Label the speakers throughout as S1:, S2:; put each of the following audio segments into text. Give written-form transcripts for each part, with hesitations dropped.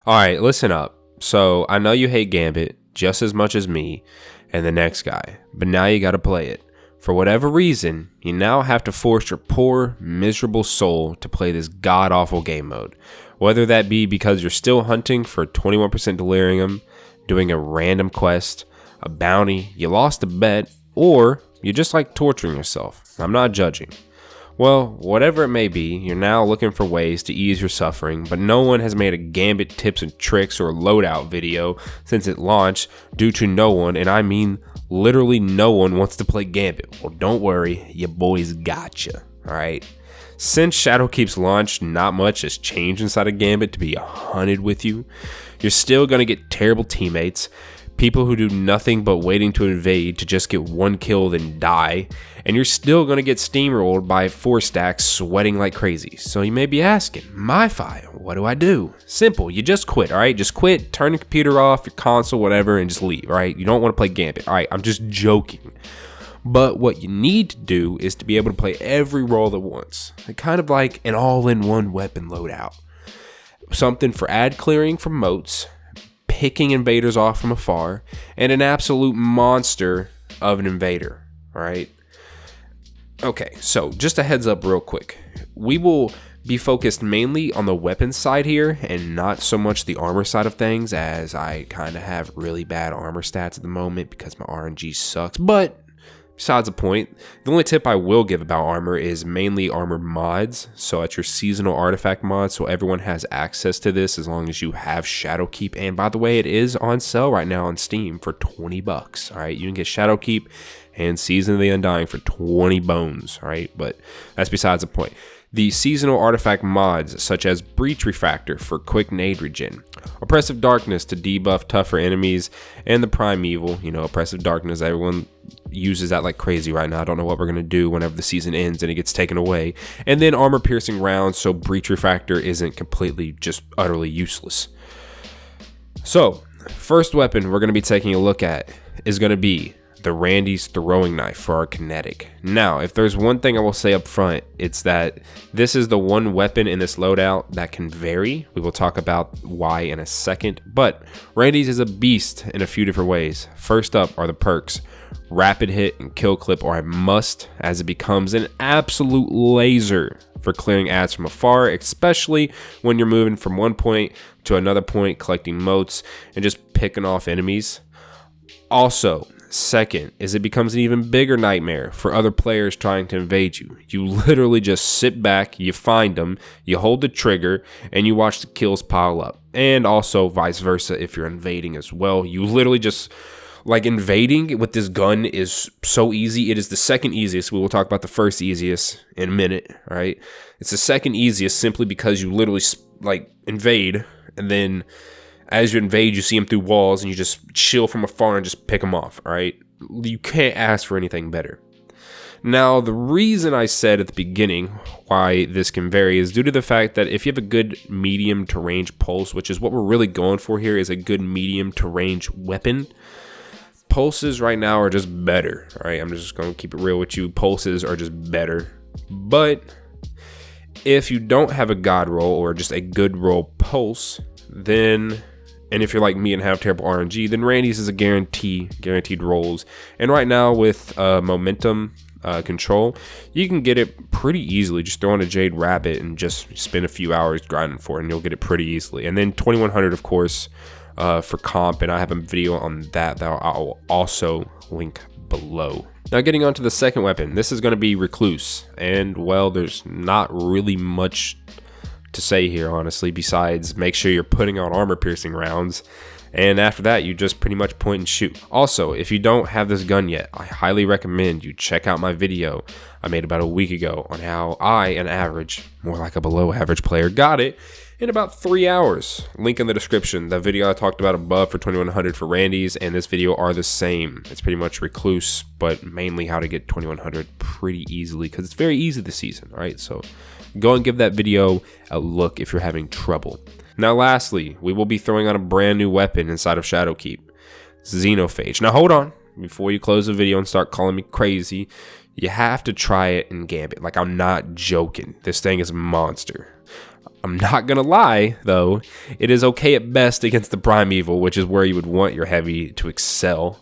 S1: Alright, listen up. So, I know you hate Gambit just as much as me and the next guy, but now you gotta play it. For whatever reason, you now have to force your poor, miserable soul to play this god-awful game mode. Whether that be because you're still hunting for 21% delirium, doing a random quest, a bounty, you lost a bet, or you just like torturing yourself. I'm not judging. Well, whatever it may be, you're now looking for ways to ease your suffering, but no one has made a Gambit tips and tricks or loadout video since it launched due to no one, and I mean literally no one wants to play Gambit. Well, don't worry, your boys gotcha, alright? Since Shadowkeep's launch, not much has changed inside of Gambit, to be hunted with you. You're still going to get terrible teammates, people who do nothing but waiting to invade to just get one kill then die, and you're still going to get steamrolled by 4 stacks sweating like crazy. So you may be asking, myfi, what do I do? Simple, you just quit, alright? Just quit, turn the computer off, your console, whatever, and just leave, alright? You don't want to play Gambit, alright? I'm just joking. But what you need to do is to be able to play every role at once. Kind of like an all-in-one weapon loadout. Something for ad clearing from moats, picking invaders off from afar, and an absolute monster of an invader, alright? Okay, so just a heads up real quick. We will be focused mainly on the weapons side here and not so much the armor side of things, as I kind of have really bad armor stats at the moment because my RNG sucks. But besides the point, the only tip I will give about armor is mainly armor mods. So at your seasonal artifact mods, so everyone has access to this as long as you have Shadowkeep. And by the way, it is on sale right now on Steam for 20 bucks. All right, you can get Shadowkeep and Season of the Undying for 20 bones. All right, but that's besides the point. The seasonal artifact mods, such as Breach Refractor for quick nade regen, Oppressive Darkness to debuff tougher enemies, and the Primeval, Oppressive Darkness, everyone uses that like crazy right now. I don't know what we're going to do whenever the season ends and it gets taken away. And then Armor Piercing Rounds, so Breach Refractor isn't completely just utterly useless. So, first weapon we're going to be taking a look at is going to be the Randy's throwing knife for our kinetic. Now, if there's one thing I will say up front, it's that this is the one weapon in this loadout that can vary. We will talk about why in a second, but Randy's is a beast in a few different ways. First up are the perks. Rapid hit and kill clip are a must, as it becomes an absolute laser for clearing ads from afar, especially when you're moving from one point to another point, collecting motes and just picking off enemies. Also, second is it becomes an even bigger nightmare for other players trying to invade you. You literally just sit back, you find them, you hold the trigger, and you watch the kills pile up. And also vice versa if you're invading as well. You literally just, like, invading with this gun is so easy. It is the second easiest. We will talk about the first easiest in a minute, right? It's the second easiest simply because you literally, like, invade, and then as you invade, you see them through walls, and you just chill from afar and just pick them off, all right? You can't ask for anything better. Now, the reason I said at the beginning why this can vary is due to the fact that if you have a good medium to range pulse, which is what we're really going for here, is a good medium to range weapon, pulses right now are just better, all right? I'm just going to keep it real with you. Pulses are just better. But if you don't have a god roll or just a good roll pulse, then, and if you're like me and have terrible RNG, then Randy's is a guaranteed rolls. And right now with momentum control, you can get it pretty easily. Just throw in a Jade Rabbit and just spend a few hours grinding for it, and you'll get it pretty easily. And then 2100, of course, for comp, and I have a video on that I'll also link below. Now, getting on to the second weapon, this is going to be Rekluse. And, well, there's not really much to say here, honestly, besides make sure you're putting out armor piercing rounds, and after that you just pretty much point and shoot. Also, if you don't have this gun yet, I highly recommend you check out my video I made about a week ago on how I, an average, more like a below average player, got it in about 3 hours. Link in the description. The video I talked about above for 2100 for Randy's and this video are the same. It's pretty much Rekluse, but mainly how to get 2100 pretty easily, because it's very easy this season, alright? So go and give that video a look if you're having trouble. Now, lastly, we will be throwing out a brand new weapon inside of Shadowkeep, Xenophage. Now, hold on. Before you close the video and start calling me crazy, you have to try it in Gambit. Like, I'm not joking. This thing is a monster. I'm not gonna lie, though, it is okay at best against the primeval, which is where you would want your heavy to excel.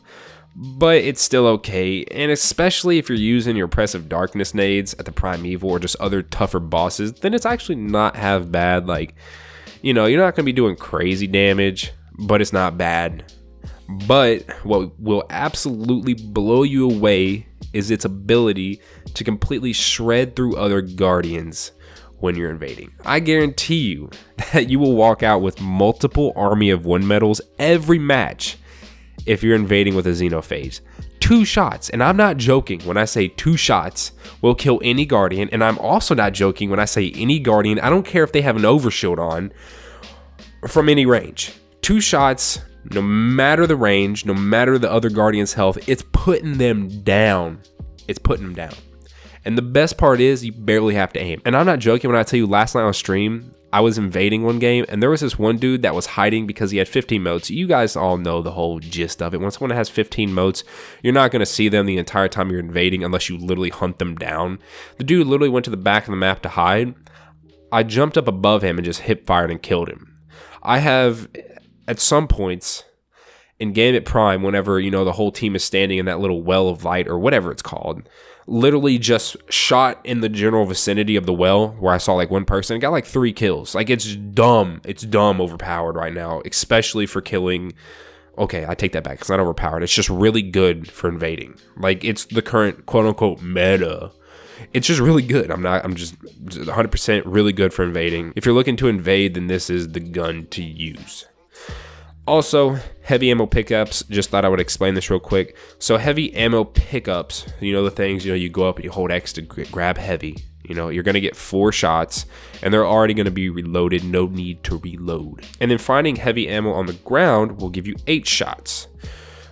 S1: But it's still okay, and especially if you're using your Oppressive Darkness nades at the primeval or just other tougher bosses, then it's actually not half bad. Like, you know, you're not gonna be doing crazy damage, but it's not bad. But what will absolutely blow you away is its ability to completely shred through other guardians when you're invading. I guarantee you that you will walk out with multiple army of 1 medals every match if you're invading with a Xenophage. 2 shots, and I'm not joking when I say 2 shots will kill any guardian, and I'm also not joking when I say any guardian, I don't care if they have an overshield on, from any range. 2 shots, no matter the range, no matter the other guardian's health, it's putting them down. It's putting them down. And the best part is you barely have to aim. And I'm not joking when I tell you last night on stream, I was invading one game and there was this one dude that was hiding because he had 15 motes. You guys all know the whole gist of it. When someone has 15 motes, you're not going to see them the entire time you're invading unless you literally hunt them down. The dude literally went to the back of the map to hide. I jumped up above him and just hip fired and killed him. I have, at some points in Gambit Prime, whenever, you know, the whole team is standing in that little well of light or whatever it's called, literally just shot in the general vicinity of the well where I saw like one person and got like 3 kills. Like, it's dumb. It's dumb overpowered right now, especially for killing. Okay, I take that back. It's not overpowered. It's just really good for invading. Like, it's the current quote unquote meta. It's just really good. I'm just 100% really good for invading. If you're looking to invade, then this is the gun to use. Also, heavy ammo pickups, just thought I would explain this real quick. So heavy ammo pickups, you know the things, you know, you go up and you hold X to grab heavy. You know, you're going to get 4 shots and they're already going to be reloaded, no need to reload. And then finding heavy ammo on the ground will give you 8 shots,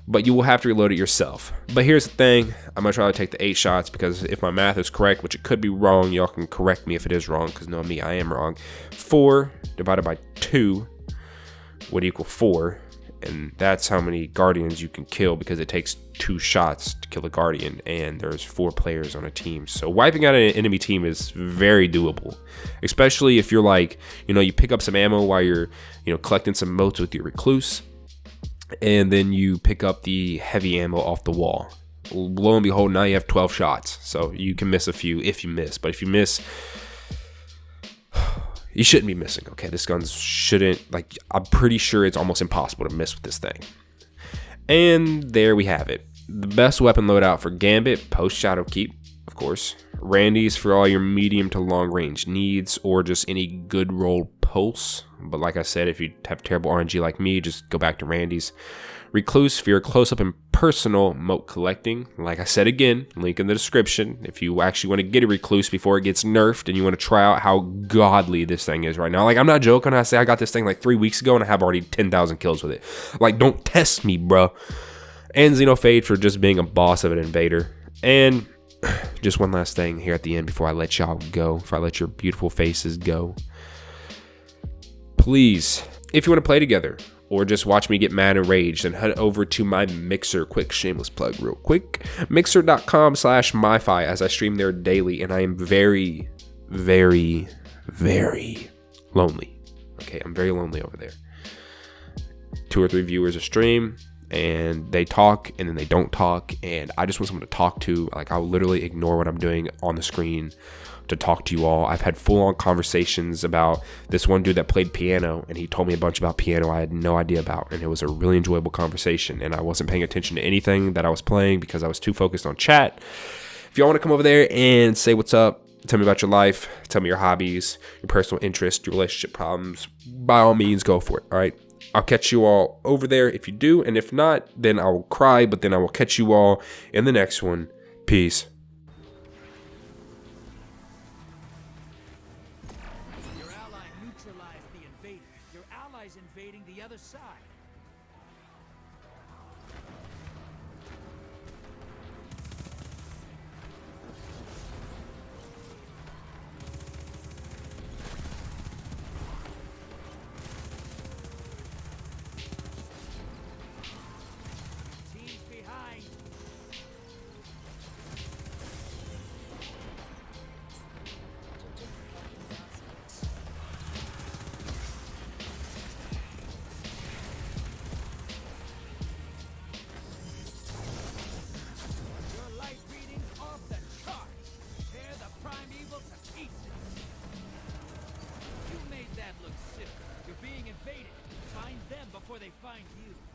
S1: but you will have to reload it yourself. But here's the thing, I'm going to try to take the 8 shots because if my math is correct, which it could be wrong, y'all can correct me if it is wrong because know me, I am wrong. 4 divided by 2 would equal 4, and that's how many guardians you can kill because it takes 2 shots to kill a guardian and there's 4 players on a team. So wiping out an enemy team is very doable, especially if you're like, you know, you pick up some ammo while you're, you know, collecting some motes with your Rekluse, and then you pick up the heavy ammo off the wall. Lo and behold, now you have 12 shots, so you can miss a few if you miss, but if you miss, you shouldn't be missing, okay? This gun shouldn't, like, I'm pretty sure it's almost impossible to miss with this thing. And there we have it. The best weapon loadout for Gambit, post Shadowkeep, of course. Randy's for all your medium to long range needs or just any good roll pulse. But like I said, if you have terrible RNG like me, just go back to Randy's. Rekluse for your close-up and personal mote collecting. Like I said again, link in the description. If you actually want to get a Rekluse before it gets nerfed and you want to try out how godly this thing is right now. Like, I'm not joking when I say I got this thing like 3 weeks ago and I have already 10,000 kills with it. Like, don't test me, bro. And Xenophage for just being a boss of an invader. And just one last thing here at the end before I let y'all go, before I let your beautiful faces go. Please, if you want to play together, or just watch me get mad and rage, then head over to my Mixer. Quick shameless plug real quick. Mixer.com/myfi, as I stream there daily, and I am very, very, very lonely. Okay, I'm very lonely over there. 2 or 3 viewers a stream, and they talk, and then they don't talk, and I just want someone to talk to. Like, I'll literally ignore what I'm doing on the screen to talk to you all. I've had full-on conversations about this one dude that played piano, and he told me a bunch about piano I had no idea about, and it was a really enjoyable conversation, and I wasn't paying attention to anything that I was playing because I was too focused on chat. If y'all want to come over there and say what's up, tell me about your life, tell me your hobbies, your personal interests, your relationship problems, by all means, go for it, all right? I'll catch you all over there if you do, and if not, then I will cry, but then I will catch you all in the next one. Peace.
S2: Invading the other side. Teams behind. they find you.